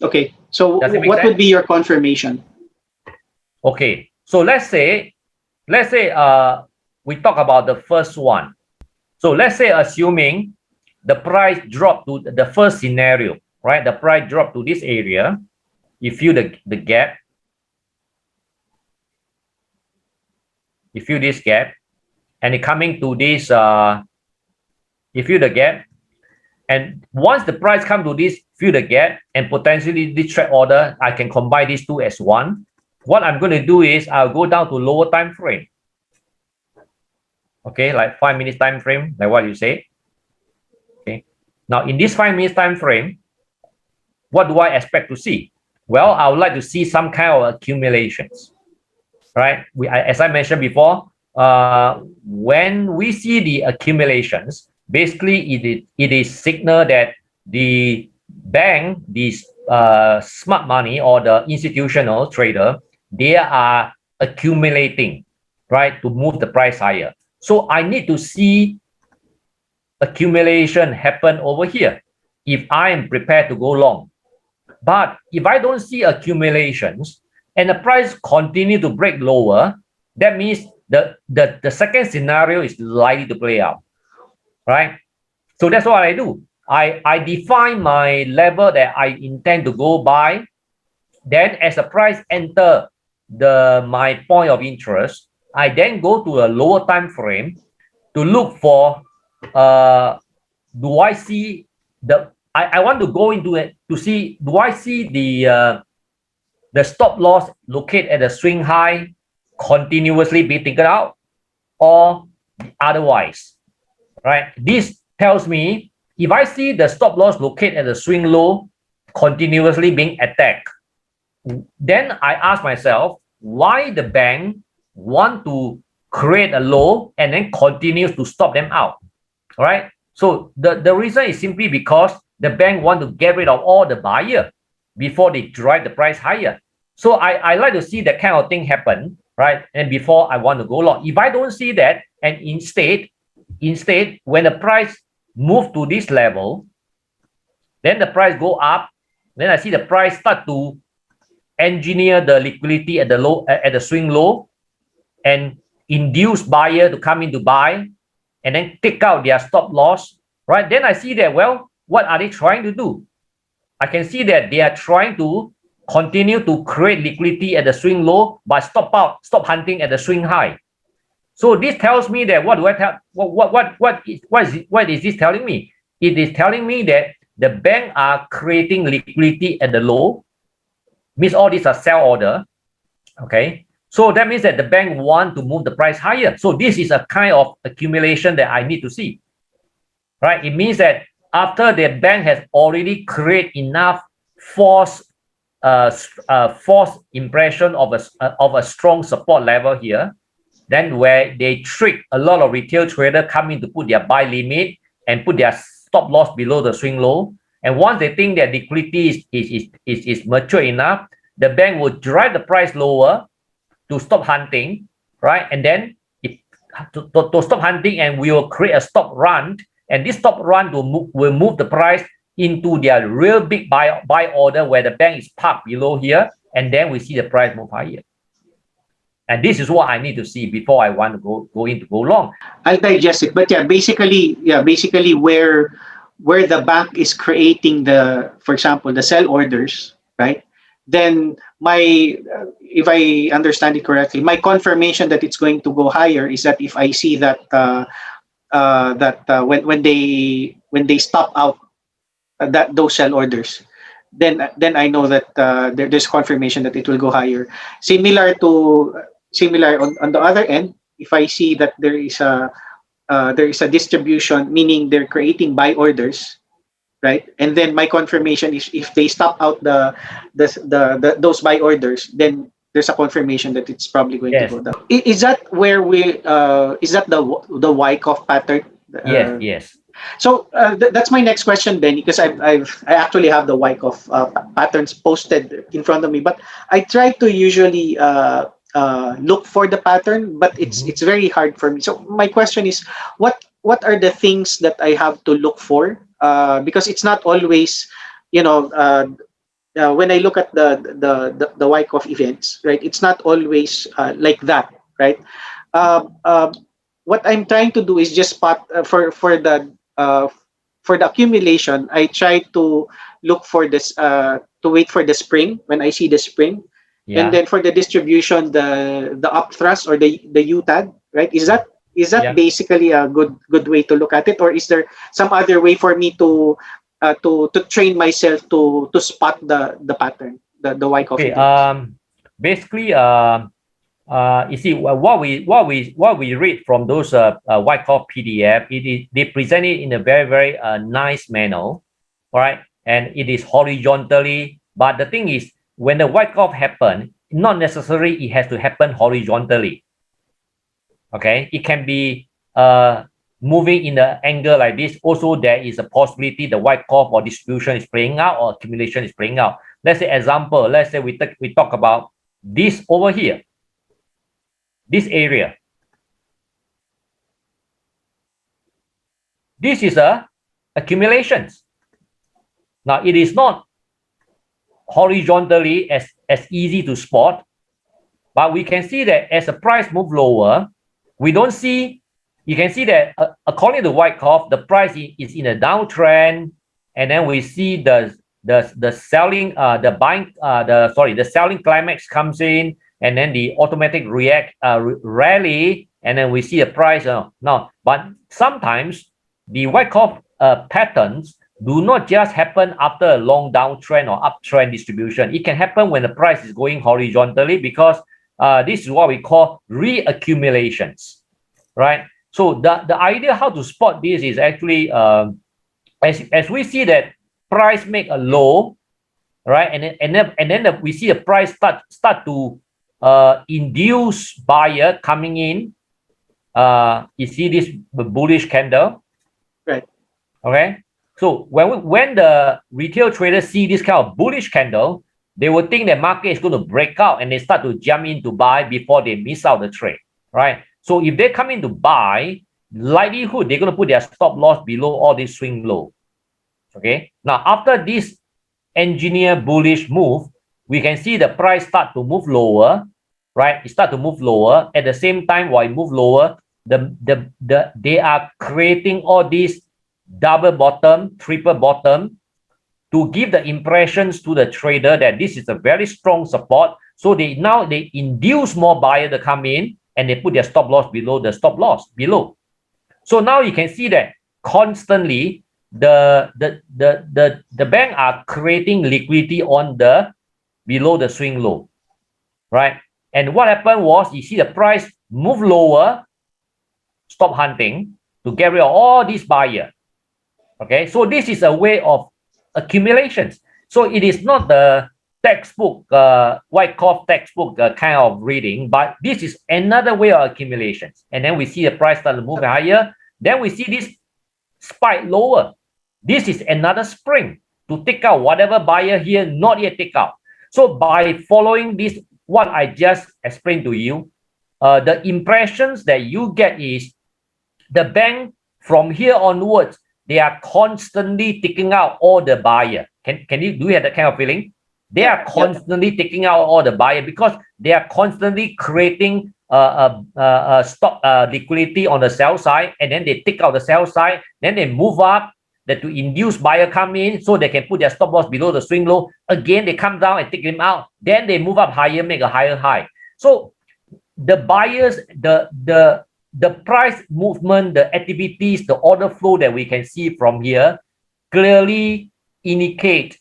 Okay. So Does it make what sense? would be your confirmation? Okay. So let's say we talk about the first one. So let's say assuming the price dropped to the first scenario, right? The price dropped to this area. You feel the gap. You feel this gap, and it coming to this. You feel the gap, and once the price come to this, feel the gap, and potentially this trade order, I can combine these two as one. What I'm going to do is I'll go down to lower time frame. Okay, like 5 minutes time frame, like what you say. Okay. Now in this 5 minutes time frame, what do I expect to see? Well, I would like to see some kind of accumulations, right? As I mentioned before, when we see the accumulations, basically it is signal that the bank, this smart money or the institutional trader, they are accumulating, right, to move the price higher. So I need to see accumulation happen over here if I am prepared to go long. But if I don't see accumulations and the price continue to break lower, that means the second scenario is likely to play out, right? So that's what I do. I define my level that I intend to go by. Then as the price enter my point of interest, I then go to a lower time frame to look for do I see I want to go into it to see, do I see the stop loss located at the swing high continuously be taken out or otherwise, right? This tells me if I see the stop loss located at the swing low continuously being attacked, then I ask myself why the bank want to create a low and then continues to stop them out, right? So the reason is simply because the bank want to get rid of all the buyer before they drive the price higher. So I like to see that kind of thing happen, right? And before I want to go long. If I don't see that, and instead when the price move to this level, then the price go up, then I see the price start to engineer the liquidity at the low, at the swing low, and induce buyer to come in to buy and then take out their stop loss, right? Then I see that, well, what are they trying to do? I can see that they are trying to continue to create liquidity at the swing low, but stop hunting at the swing high. So this tells me that what is this telling me? It is telling me that the bank are creating liquidity at the low, means all these are sell order. Okay, so that means that the bank want to move the price higher. So this is a kind of accumulation that I need to see, right? It means that after the bank has already created enough false impression of a strong support level here, then where they trick a lot of retail traders come in to put their buy limit and put their stop loss below the swing low. And once they think that liquidity is mature enough, the bank will drive the price lower to stop hunting, right? And then to stop hunting, and we will create a stop run, and this stop run will move the price into their real big buy order where the bank is parked below here, and then we see the price move higher. And this is what I need to see before I want to go long. I'll digest it, but basically where the bank is creating the, for example, the sell orders, right? Then if I understand it correctly, my confirmation that it's going to go higher is that if I see that when they stop out those sell orders, then I know that there's confirmation that it will go higher. Similar on the other end, if I see that there is a distribution, meaning they're creating buy orders, right? And then my confirmation is if they stop out those buy orders, then there's a confirmation that it's probably going to go down. Is that where is that the Wyckoff pattern? Yes. So that's my next question, Benny, because I actually have the Wyckoff patterns posted in front of me, but I try to usually look for the pattern, but it's very hard for me. So my question is, what are the things that I have to look for? Because it's not always, when I look at the Wyckoff events, right, it's not always like that, right? Uh, uh, what I'm trying to do is just spot for the accumulation. I try to look for this to wait for the spring when I see the spring, and Yeah, then for the distribution, the upthrust or the UTAD, right? Is that yeah. basically a good way to look at it, or is there some other way for me to train myself to spot the pattern, the Wyckoff Okay. events? Basically, you see what we read from those Wyckoff PDF. It is they present it in a very very nice manner, all right, and it is horizontally. But the thing is, when the Wyckoff happen, not necessarily it has to happen horizontally. Okay, it can be moving in the angle like this. Also, there is a possibility the Wyckoff or distribution is playing out or accumulation is playing out. Let's say example. Let's say we talk about this over here, this area. This is a accumulations. Now it is not horizontally as easy to spot, but we can see that as the price move lower, we don't see. You can see that according to Wyckoff, the price is in a downtrend, and then we see the selling the buying the selling climax comes in, and then the automatic rally, and then we see a price now. But sometimes the Wyckoff patterns do not just happen after a long downtrend or uptrend distribution. It can happen when the price is going horizontally, because this is what we call reaccumulations, right? So the idea how to spot this is actually as we see that price make a low, right, and then we see a price start to induce buyer coming in. You see this bullish candle, Right. okay? So when the retail traders see this kind of bullish candle, they will think that market is going to break out, and they start to jump in to buy before they miss out the trade, right? So if they come in to buy, likelihood they're going to put their stop loss below all this swing low. Okay. Now after this engineer bullish move, we can see the price start to move lower, right? It start to move lower. At the same time, while it move lower, they are creating all these double bottom, triple bottom, to give the impressions to the trader that this is a very strong support. So they induce more buyer to come in, and they put their stop loss below the stop loss below. So now you can see that constantly the bank are creating liquidity on the below the swing low, right? And what happened was, you see the price move lower, stop hunting to get rid of all these buyer. Okay, so this is a way of accumulations. So it is not the textbook Wyckoff textbook kind of reading, but this is another way of accumulations. And then we see the price start to move higher, then we see this spike lower. This is another spring to take out whatever buyer here not yet take out. So by following this, what I just explained to you, the impressions that you get is the bank from here onwards, they are constantly taking out all the buyer. Do you have that kind of feeling? They are constantly taking out all the buyer, because they are constantly creating stock liquidity on the sell side, and then they take out the sell side, then they move up to induce buyer come in, so they can put their stop loss below the swing low. Again, they come down and take them out, then they move up higher, make a higher high. So the buyers, the price movement, the activities, the order flow that we can see from here clearly indicate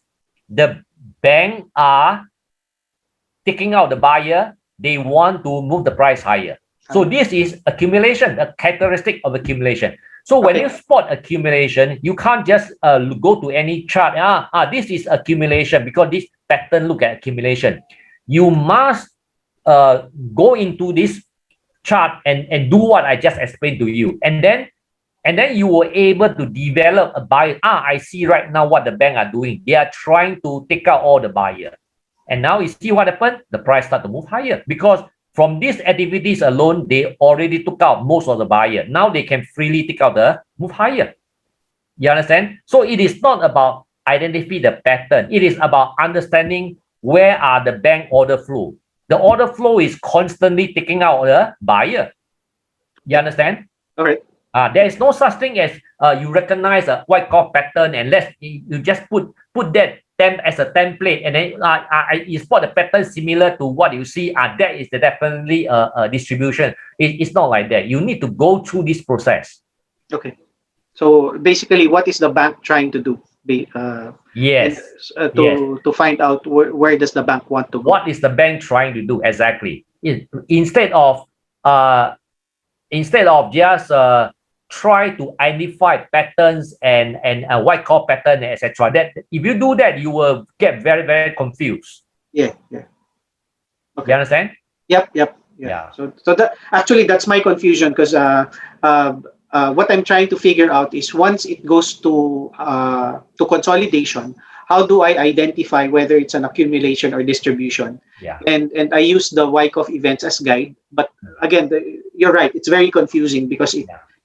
the bank are taking out the buyer. They want to move the price higher. So this is accumulation, a characteristic of accumulation. So when you spot accumulation, you can't just go to any chart. This is accumulation because this pattern look at accumulation. You must go into this chart and do what I just explained to you, and then you were able to develop a buyer. I see right now what the bank are doing. They are trying to take out all the buyer, and now you see what happened. The price start to move higher, because from these activities alone, they already took out most of the buyer. Now they can freely take out the move higher. You understand? So it is not about identify the pattern. It is about understanding where are the bank order flow. The order flow is constantly taking out the buyer. You understand? All right. There is no such thing as you recognize a white cloth pattern and you just put that as a template, and then you spot the pattern similar to what you see. That is definitely a distribution. It's not like that. You need to go through this process. Okay. So basically, what is the bank trying to do? Yes. To find out where does the bank want to go? What is the bank trying to do exactly? Instead of just try to identify patterns and white cloth pattern, etc. That if you do that, you will get very, very confused. Yeah. Okay. You understand? Yep. Yeah. So that actually that's my confusion, because what I'm trying to figure out is, once it goes to consolidation, how do I identify whether it's an accumulation or distribution? Yeah. And I use the Wyckoff events as guide, but again, you're right. It's very confusing because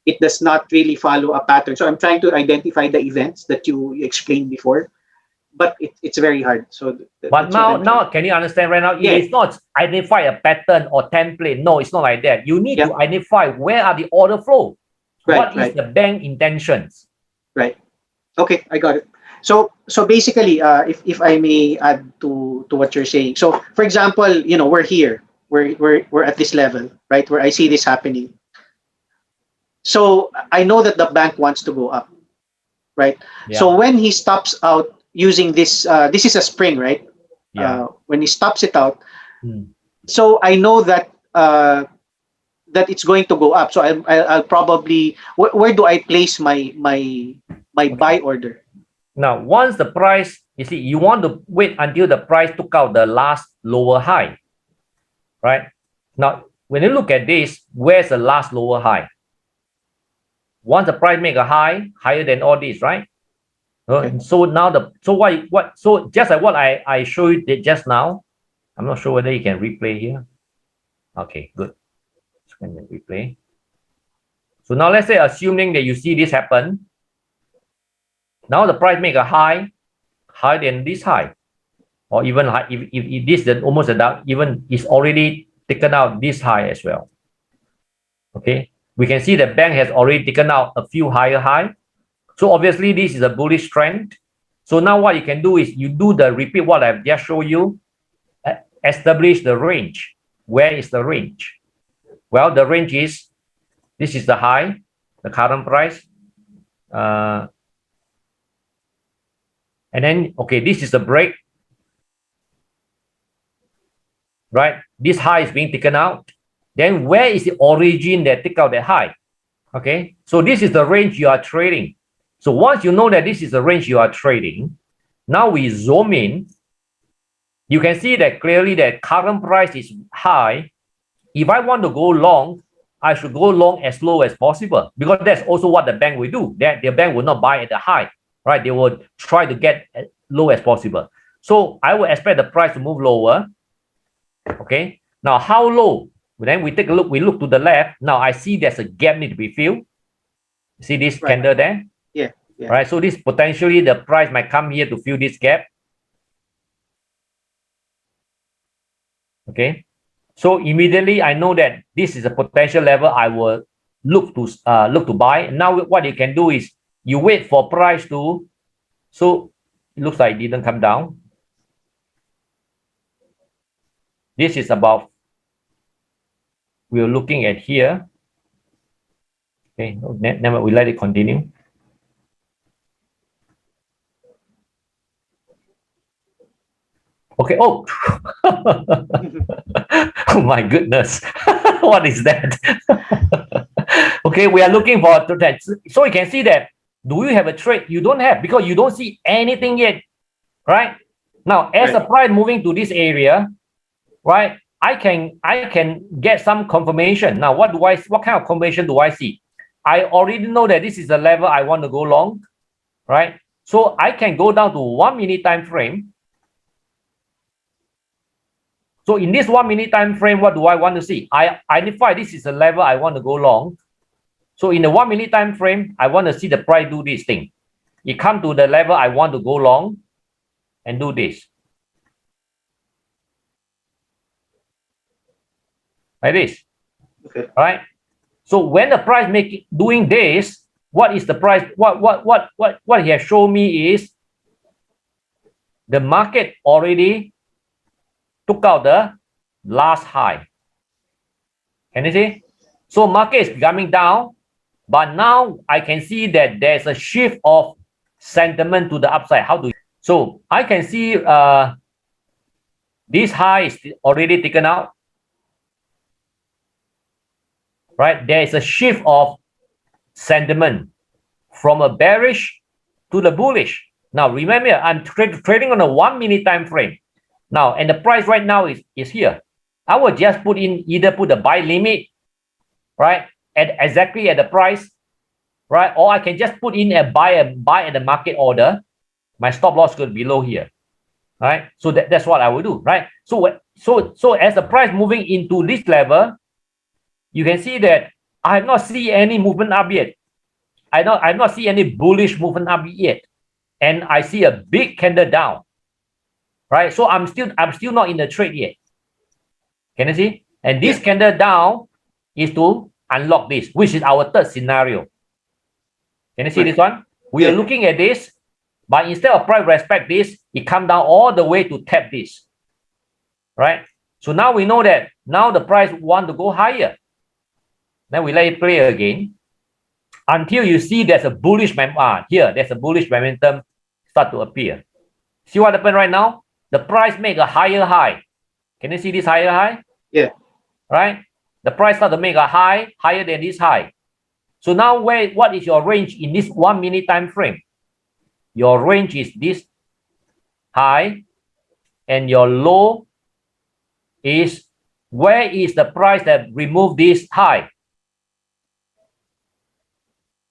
it does not really follow a pattern. So I'm trying to identify the events that you explained before, but it's very hard. So, but now, can you understand right now? It's not identify a pattern or template. No, it's not like that. You need to identify where are the order flow. What is the bank intentions? Right. Okay, I got it. So basically, if I may add to what you're saying. So for example, we're here. We're at this level, right? Where I see this happening. So I know that the bank wants to go up, right? Yeah. So when he stops out using this, this is a spring, right? Yeah. When he stops it out, so I know that that it's going to go up. So I'll probably, where do I place my buy order? Now, once the price, you see, you want to wait until the price took out the last lower high, right? Now, when you look at this, where's the last lower high? Once the price make a high, higher than all this, right? Okay. So now so just like what I showed you just now, I'm not sure whether you can replay here. Okay, good. Can replay. So now let's say, assuming that you see this happen, now the price make a high, higher than this high, or even high. If this then almost even is already taken out this high as well. Okay, we can see the bank has already taken out a few higher high. So obviously this is a bullish trend. So now what you can do is you do the repeat what I've just shown you, establish the range. Where is the range? Well, the range is, this is the high, the current price. And then, okay, this is the break. Right? This high is being taken out. Then where is the origin that take out that high? Okay, so this is the range you are trading. So once you know that this is the range you are trading, now we zoom in. You can see that clearly that current price is high. If I want to go long, I should go long as low as possible, because that's also what the bank will do. That the bank will not buy at the high, right? They will try to get as low as possible. So I will expect the price to move lower. Okay. Now, how low? Then we take a look. We look to the left. Now I see there's a gap need to be filled. See this candle there? Yeah. Right. So this potentially the price might come here to fill this gap. Okay. So immediately I know that this is a potential level I will look to buy. Now what you can do is you wait for price to, so it looks like it didn't come down. This is about, we're looking at here. Okay, never, we let it continue. Okay. Oh, oh my goodness. What is that? Okay, we are looking for that. So you can see that. Do you have a trade? You don't have, because you don't see anything yet, right? Now, as the price moving to this area, right? I can get some confirmation. Now, what kind of confirmation do I see? I already know that this is the level I want to go long, right? So I can go down to 1 minute time frame. So in this 1 minute time frame, what do I want to see? I identify this is a level I want to go long. So in the 1 minute time frame, I want to see the price do this thing. it come to the level I want to go long and do this. Like this. Okay. Right? So when the price doing this, what is the price? What he has shown me is the market already took out the last high. Can you see? So market is coming down, but now I can see that there's a shift of sentiment to the upside. How do you? So I can see this high is already taken out. Right? There is a shift of sentiment from a bearish to the bullish. Now remember, I'm trading on a 1 minute time frame. Now, and the price right now is here. I will just put the buy limit, right, at exactly at the price, right, or I can just put in a buy at the market order. My stop loss could be below here, right? So that's what I will do, right? So as the price moving into this level, you can see that I have not seen any movement up yet. I have not seen any bullish movement up yet, and I see a big candle down, right? So I'm still not in the trade yet. Can you see? And this candle down is to unlock this, which is our third scenario. Can you see this one? We are looking at this, but instead of price respect this, it come down all the way to tap this, right? So now we know that now the price want to go higher. Then we let it play again until you see there's a bullish here. There's a bullish momentum start to appear. See what happened right now? The price make a higher high. Can you see this higher high? Yeah. Right? The price start to make a high higher than this high. So now what is your range in this 1 minute time frame? Your range is this high, and your low is where is the price that remove this high?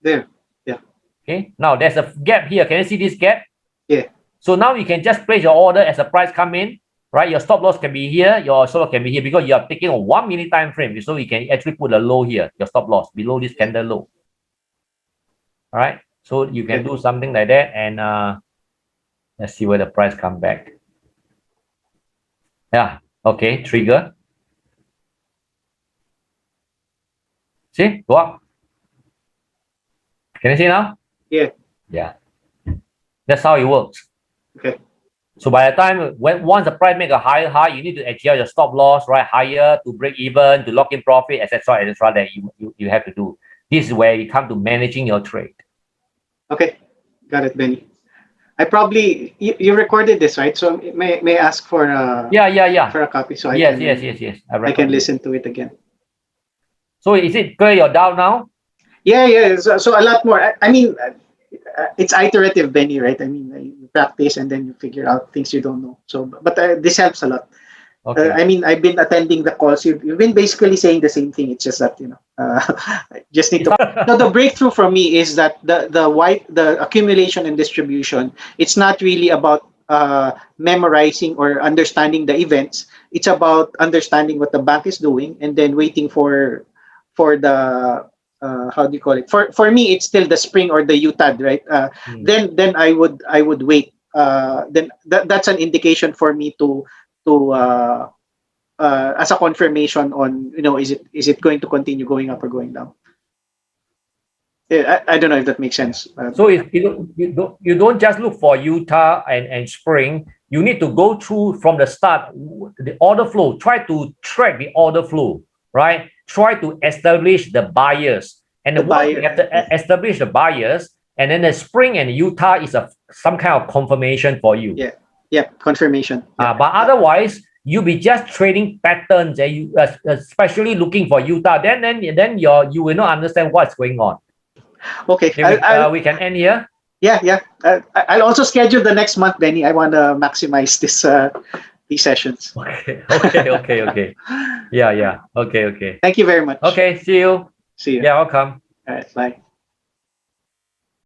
There. Yeah. Okay. Now there's a gap here. Can you see this gap? Yeah. So now you can just place your order as the price come in, right? Your stop loss can be here, your stop loss can be here because you are taking a 1 minute time frame. So you can actually put a low here, your stop loss below this candle low. All right. So you can do something like that, and let's see where the price come back. Yeah. Okay. Trigger. See, go up. Can you see now? Yeah. Yeah. That's how it works. Okay. So by the time once the price make a higher high, you need to adjust your stop loss right higher to break even, to lock in profit, etc., that you have to do. This is where you come to managing your trade. Okay, got it, Benny. I probably you recorded this, right? So may I ask for for a copy so yes. I can listen to it again. So is it clear your doubt now? Yeah. So a lot more. I mean, it's iterative, Benny, right? I mean, you practice and then you figure out things you don't know. So, but this helps a lot. Okay. I mean, I've been attending the calls. You've been basically saying the same thing. It's just that just need to. No, the breakthrough for me is that the accumulation and distribution. It's not really about memorizing or understanding the events. It's about understanding what the bank is doing and then waiting for the how do you call it? For me, it's still the spring or the UTAD, right? Then I would wait. Then that's an indication for me to as a confirmation on is it going to continue going up or going down. Yeah, I don't know if that makes sense. So if you don't just look for Utah and spring, you need to go through from the start the order flow. Try to track the order flow, right? Try to establish the buyers, and once you have to establish the buyers, and then the spring and Utah is some kind of confirmation for you. Yeah, confirmation. But otherwise, you'll be just trading patterns, and you especially looking for Utah. Then you will not understand what's going on. Okay, we can end here. Yeah. I'll also schedule the next month, Benny. I want to maximize these sessions. Okay. Yeah. Okay. Thank you very much. Okay, see you. See you. Yeah, welcome. All right, bye.